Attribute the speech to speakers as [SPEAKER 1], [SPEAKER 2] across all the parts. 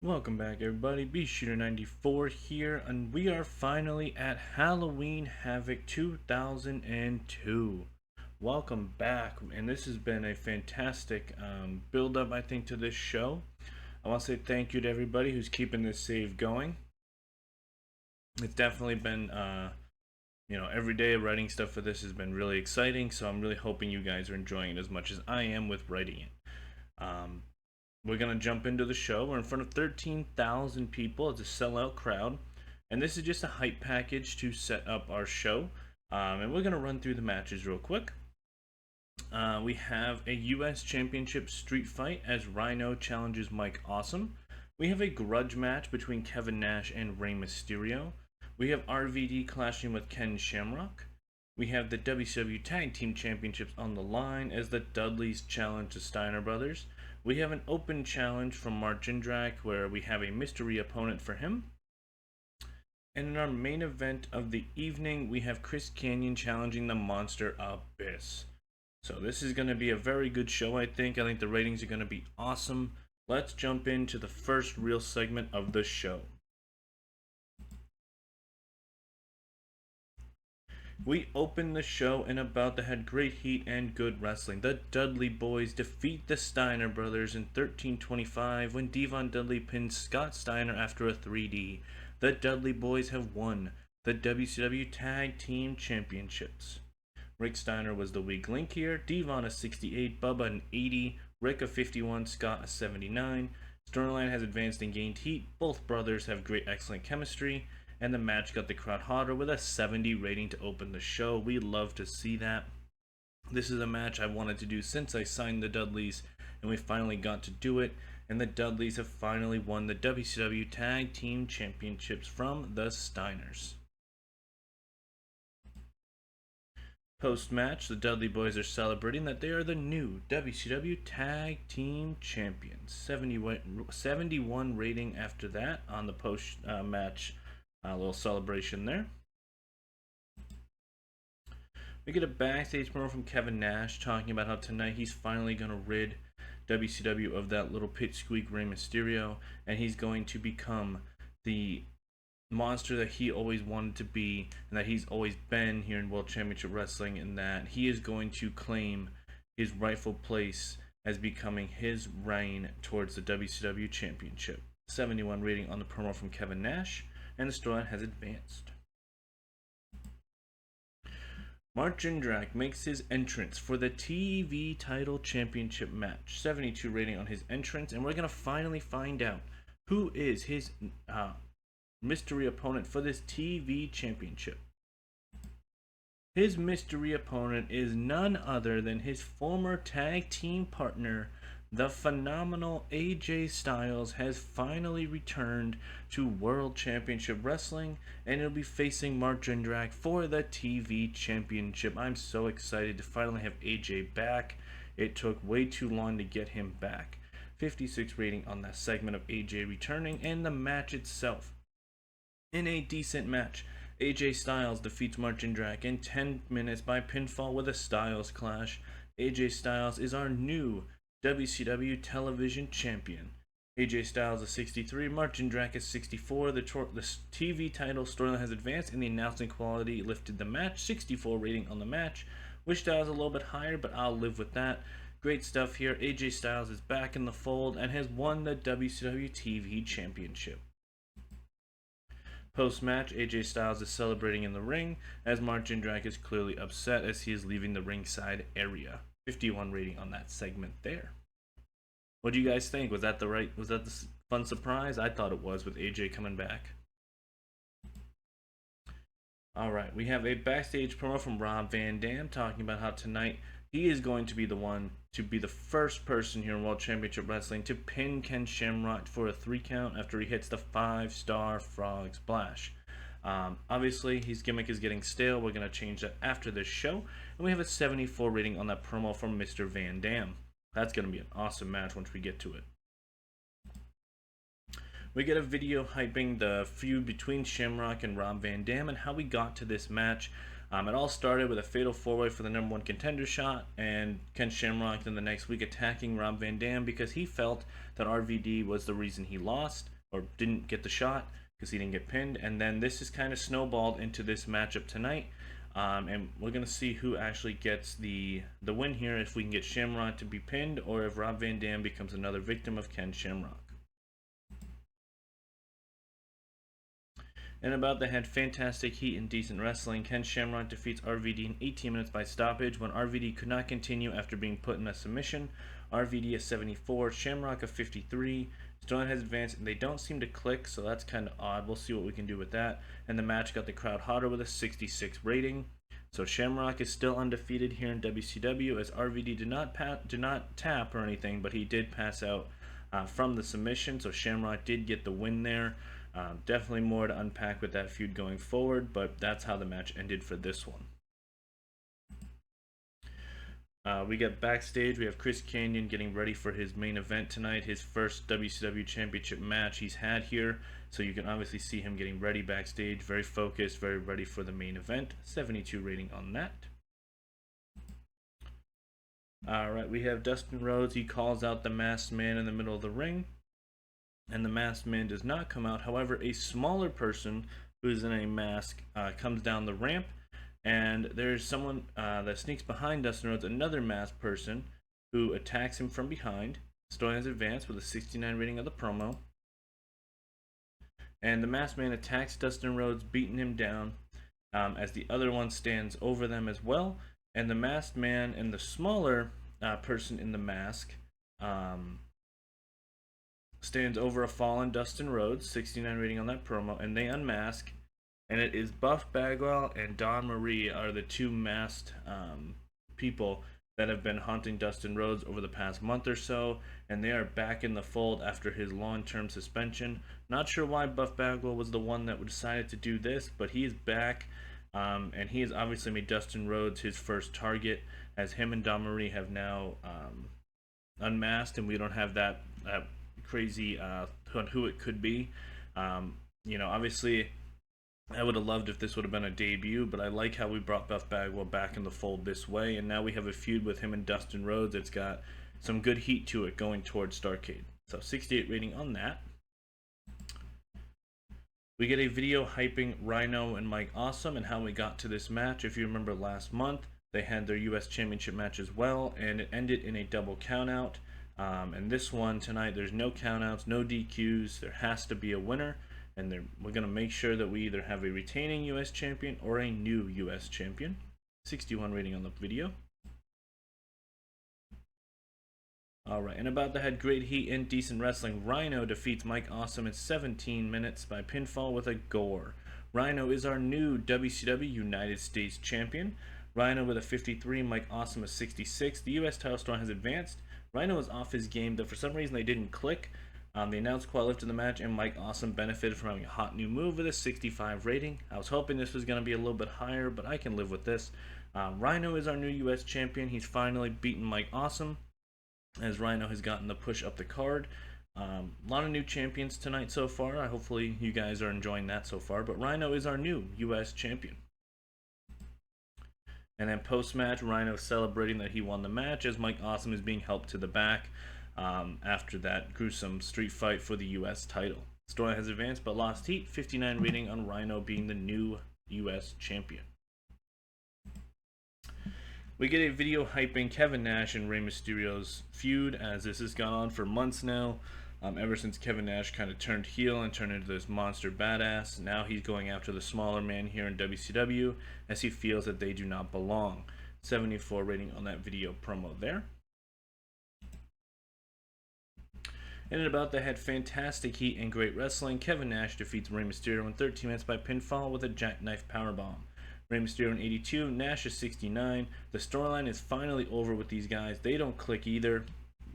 [SPEAKER 1] Welcome back, everybody. BShooter94 here, and we are finally at Halloween Havoc 2002. Welcome back, and this has been a fantastic build up, I think, to this show. I want to say thank you to everybody who's keeping this save going. It's definitely been, every day writing stuff for this has been really exciting, so I'm really hoping you guys are enjoying it as much as I am with writing it. We're going to jump into the show. We're in front of 13,000 people. It's a sellout crowd. And this is just a hype package to set up our show. And we're going to run through the matches real quick. We have a U.S. Championship street fight as Rhino challenges Mike Awesome. We have a grudge match between Kevin Nash and Rey Mysterio. We have RVD clashing with Ken Shamrock. We have the WCW Tag Team Championships on the line as the Dudleys challenge the Steiner brothers. We have an open challenge from Jindrak where we have a mystery opponent for him. And in our main event of the evening, we have Chris Kanyon challenging the Monster Abyss. So this is going to be a very good show, I think. I think the ratings are going to be awesome. Let's jump into the first real segment of the show. We open the show in a bout that had great heat and good wrestling. The Dudley boys defeat the Steiner brothers in 1325 when Devon Dudley pins Scott Steiner after a 3D. The Dudley boys have won the WCW Tag Team Championships. Rick Steiner was the weak link here. Devon a 68, Bubba an 80, Rick a 51, Scott a 79. Storyline has advanced and gained heat. Both brothers have great excellent chemistry. And the match got the crowd hotter with a 70 rating to open the show. We love to see that. This is a match I wanted to do since I signed the Dudleys, and we finally got to do it. And the Dudleys have finally won the WCW Tag Team Championships from the Steiners. Post-match, the Dudley boys are celebrating that they are the new WCW Tag Team Champions. 71 rating after that on the post-match a little celebration there. We get a backstage promo from Kevin Nash talking about how tonight he's finally going to rid WCW of that little pitsqueak Rey Mysterio, and he's going to become the monster that he always wanted to be and that he's always been here in World Championship Wrestling, and that he is going to claim his rightful place as becoming his reign towards the WCW Championship. 71 rating on the promo from Kevin Nash. And the storyline has advanced. Jindrak makes his entrance for the TV title championship match. 72 rating on his entrance, and we're going to finally find out who is his mystery opponent for this TV championship. His mystery opponent is none other than his former tag team partner, the phenomenal AJ Styles has finally returned to World Championship Wrestling, and he'll be facing Mark Jindrak for the TV Championship. I'm so excited to finally have AJ back. It took way too long to get him back. 56 rating on that segment of AJ returning, and the match itself. In a decent match, AJ Styles defeats Mark Jindrak in 10 minutes by pinfall with a Styles clash. AJ Styles is our new WCW Television Champion. AJ Styles is 63, Mark Jindrak is 64. The TV title storyline has advanced, and the announcing quality lifted the match. 64 rating on the match. Wish Styles a little bit higher, but I'll live with that. Great stuff here. AJ Styles is back in the fold and has won the WCW TV Championship. Post-match, AJ Styles is celebrating in the ring as Mark Jindrak is clearly upset as he is leaving the ringside area. 51 rating on that segment there. What do you guys think? Was that the fun surprise? I thought it was, with AJ coming back. Alright, we have a backstage promo from Rob Van Dam talking about how tonight he is going to be the one to be the first person here in World Championship Wrestling to pin Ken Shamrock for a 3 count after he hits the 5-star frog splash. Obviously, his gimmick is getting stale. We're going to change that after this show. And we have a 74 rating on that promo from Mr. Van Dam. That's going to be an awesome match once we get to it. We get a video hyping the feud between Shamrock and Rob Van Dam and how we got to this match. It all started with a fatal four-way for the #1 contender shot, and Ken Shamrock then the next week attacking Rob Van Dam because he felt that RVD was the reason he lost or didn't get the shot because he didn't get pinned. And then this is kind of snowballed into this matchup tonight. And we're going to see who actually gets the win here, if we can get Shamrock to be pinned or if Rob Van Dam becomes another victim of Ken Shamrock. And about the head, fantastic heat and decent wrestling. Ken Shamrock defeats RVD in 18 minutes by stoppage when RVD could not continue after being put in a submission. RVD is 74, Shamrock of 53. Steiner has advanced and they don't seem to click, so that's kind of odd. We'll see what we can do with that. And the match got the crowd hotter with a 66 rating. So Shamrock is still undefeated here in WCW, as RVD did not tap or anything, but he did pass out from the submission. So Shamrock did get the win there. Definitely more to unpack with that feud going forward, but that's how the match ended for this one. We get backstage. We have Chris Kanyon getting ready for his main event tonight, his first WCW Championship match he's had here. So you can obviously see him getting ready backstage, very focused, very ready for the main event. 72 rating on that. Alright, we have Dustin Rhodes. He calls out the masked man in the middle of the ring, and the masked man does not come out. However, a smaller person who is in a mask comes down the ramp, and there's someone that sneaks behind Dustin Rhodes, another masked person, who attacks him from behind. Story has advanced with a 69 rating of the promo. And the masked man attacks Dustin Rhodes, beating him down, as the other one stands over them as well. And the masked man and the smaller person in the mask stands over a fallen Dustin Rhodes, 69 rating on that promo, and they unmask. And it is Buff Bagwell and Don Marie are the two masked people that have been haunting Dustin Rhodes over the past month or so, and they are back in the fold after his long-term suspension. Not sure why Buff Bagwell was the one that decided to do this, but he is back, and he has obviously made Dustin Rhodes his first target, as him and Don Marie have now unmasked, and we don't have that crazy on who it could be. Obviously I would have loved if this would have been a debut, but I like how we brought Buff Bagwell back in the fold this way, and now we have a feud with him and Dustin Rhodes. It's got some good heat to it going towards Starrcade. So 68 rating on that. We get a video hyping Rhino and Mike Awesome and how we got to this match. If you remember last month, they had their US Championship match as well, and it ended in a double countout. And this one tonight, there's no countouts, no DQs. There has to be a winner. And we're going to make sure that we either have a retaining U.S. champion or a new U.S. champion. 61 rating on the video. Alright, and about the head, great heat and decent wrestling. Rhino defeats Mike Awesome in 17 minutes by pinfall with a gore. Rhino is our new WCW United States champion. Rhino with a 53, Mike Awesome a 66. The U.S. title story has advanced. Rhino is off his game, though for some reason they didn't click. They announced quite lifted the match, and Mike Awesome benefited from having a hot new move with a 65 rating. I was hoping this was going to be a little bit higher, but I can live with this. Rhino is our new U.S. champion. He's finally beaten Mike Awesome, as Rhino has gotten the push up the card. A lot of new champions tonight so far. Hopefully you guys are enjoying that so far. But Rhino is our new U.S. champion. And then post-match, Rhino celebrating that he won the match, as Mike Awesome is being helped to the back. After that gruesome street fight for the U.S. title. Story has advanced but lost heat, 59 rating on Rhino being the new U.S. champion. We get a video hyping Kevin Nash and Rey Mysterio's feud, as this has gone on for months now, ever since Kevin Nash kind of turned heel and turned into this monster badass. Now he's going after the smaller man here in WCW, as he feels that they do not belong. 74 rating on that video promo there. In and about the head, fantastic heat and great wrestling. Kevin Nash defeats Rey Mysterio in 13 minutes by pinfall with a jackknife powerbomb. Rey Mysterio in 82, Nash is 69. The storyline is finally over with these guys. They don't click either.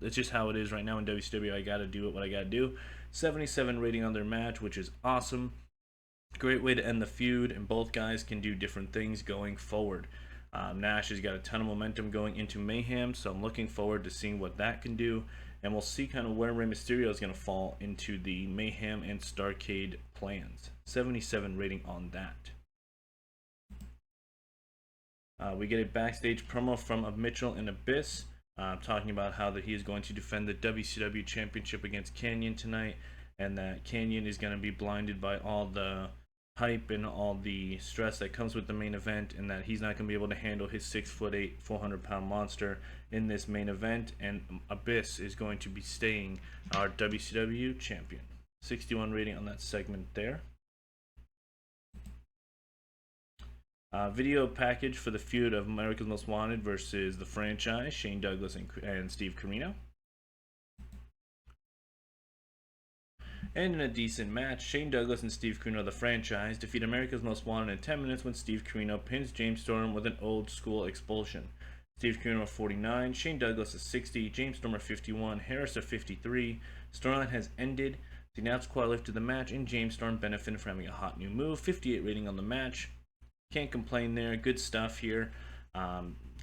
[SPEAKER 1] It's just how it is right now in WCW. I gotta do what I gotta do. 77 rating on their match, which is awesome. Great way to end the feud, and both guys can do different things going forward. Nash has got a ton of momentum going into Mayhem, so I'm looking forward to seeing what that can do. And we'll see kind of where Rey Mysterio is going to fall into the Mayhem and Starrcade plans. 77 rating on that. We get a backstage promo from Mitchell and Abyss, talking about how that he is going to defend the WCW Championship against Kanyon tonight, and that Kanyon is going to be blinded by all the hype and all the stress that comes with the main event, and that he's not going to be able to handle his 6'8", 400-pound monster in this main event, and Abyss is going to be staying our WCW champion. 61 rating on that segment there. Video package for the feud of America's Most Wanted versus the franchise, Shane Douglas and Steve Corino. And in a decent match, Shane Douglas and Steve Corino, the franchise, defeat America's Most Wanted in 10 minutes when Steve Corino pins James Storm with an old school expulsion. Steve Corino 49, Shane Douglas is 60, James Storm 51, Harris 53. Storyline has ended. The Announce Squad lifted the match, and James Storm benefited from having a hot new move. 58 rating on the match. Can't complain there. Good stuff here.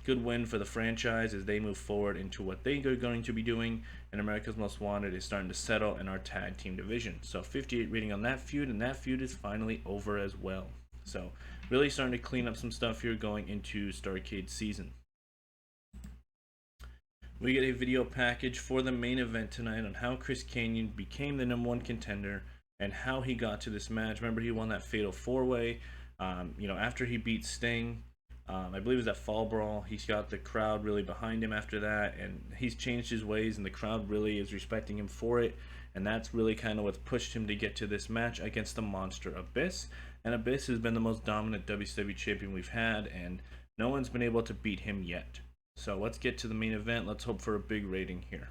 [SPEAKER 1] Good win for the franchise as they move forward into what they are going to be doing, and America's Most Wanted is starting to settle in our tag team division. So 58 rating on that feud, and that feud is finally over as well. So really starting to clean up some stuff here going into Starrcade season. We get a video package for the main event tonight on how Chris Kanyon became the #1 contender and how he got to this match. Remember, he won that fatal 4-way. After he beat Sting. I believe it was that Fall Brawl. He's got the crowd really behind him after that, and he's changed his ways, and the crowd really is respecting him for it, and that's really kind of what's pushed him to get to this match against the monster Abyss. And Abyss has been the most dominant WCW champion we've had, and no one's been able to beat him yet. So let's get to the main event. Let's hope for a big rating here.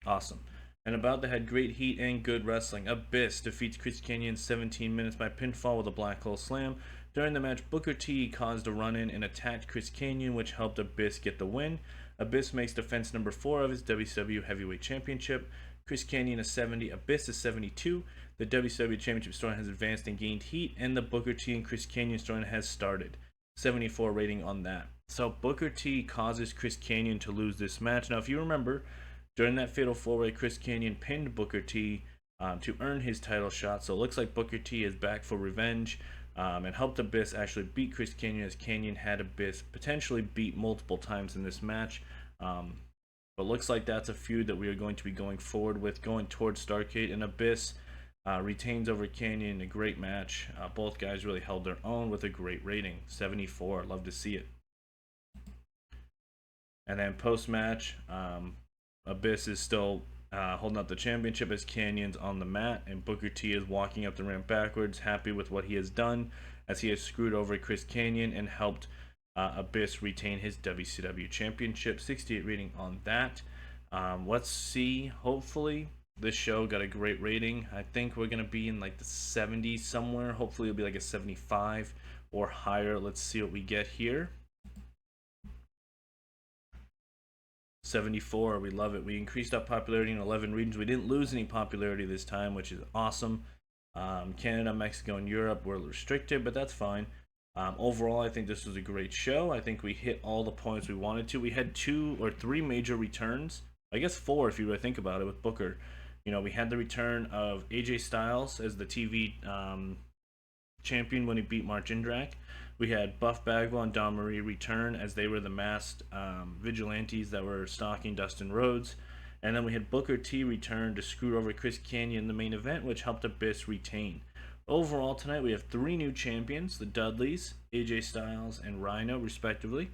[SPEAKER 1] Awesome. And About that had great heat and good wrestling. Abyss defeats Chris Kanyon in 17 minutes by pinfall with a black hole slam. During the match, Booker T caused a run-in and attacked Chris Kanyon, which helped Abyss get the win. Abyss makes defense number 4 of his WCW Heavyweight Championship. Chris Kanyon is 70, Abyss is 72. The WCW Championship storyline has advanced and gained heat, and the Booker T and Chris Kanyon storyline has started. 74 rating on that. So Booker T causes Chris Kanyon to lose this match. Now, if you remember, during that fatal 4-way, Chris Kanyon pinned Booker T to earn his title shot. So it looks like Booker T is back for revenge. And helped Abyss actually beat Chris Kanyon, as Kanyon had Abyss potentially beat multiple times in this match. But looks like that's a feud that we are going to be going forward with, going towards Starrcade. And Abyss retains over Kanyon in a great match. Both guys really held their own with a great rating, 74. Love to see it. And then post-match, Abyss is still holding up the championship as Kanyon's on the mat, and Booker T is walking up the ramp backwards, happy with what he has done, as he has screwed over Chris Kanyon and helped Abyss retain his WCW championship. 68 rating on that. Let's see. Hopefully this show got a great rating. I think we're going to be in like the 70s somewhere. Hopefully it'll be like a 75 or higher. Let's see what we get here. 74, we love it. We increased our popularity in 11 regions. We didn't lose any popularity this time, which is awesome. Canada, Mexico, and Europe were restricted, but that's fine. Overall, I think this was a great show. I think we hit all the points we wanted to. We had 2 or 3 major returns. I guess 4 if you really think about it with Booker. You know, we had the return of AJ Styles as the TV champion when he beat Mark Jindrak. We had Buff Bagwell and Don Marie return as they were the masked vigilantes that were stalking Dustin Rhodes. And then we had Booker T return to screw over Chris Kanyon in the main event, which helped Abyss retain. Overall, tonight we have 3 new champions, the Dudleys, AJ Styles, and Rhino, respectively.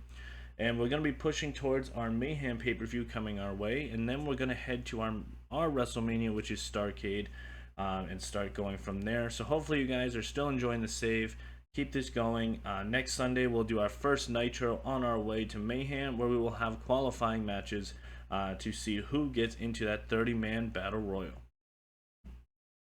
[SPEAKER 1] And we're going to be pushing towards our Mayhem pay-per-view coming our way. And then we're going to head to our WrestleMania, which is Starrcade, and start going from there. So hopefully you guys are still enjoying the save. Keep this going. Next Sunday, we'll do our first Nitro on our way to Mayhem, where we will have qualifying matches to see who gets into that 30-man Battle Royal.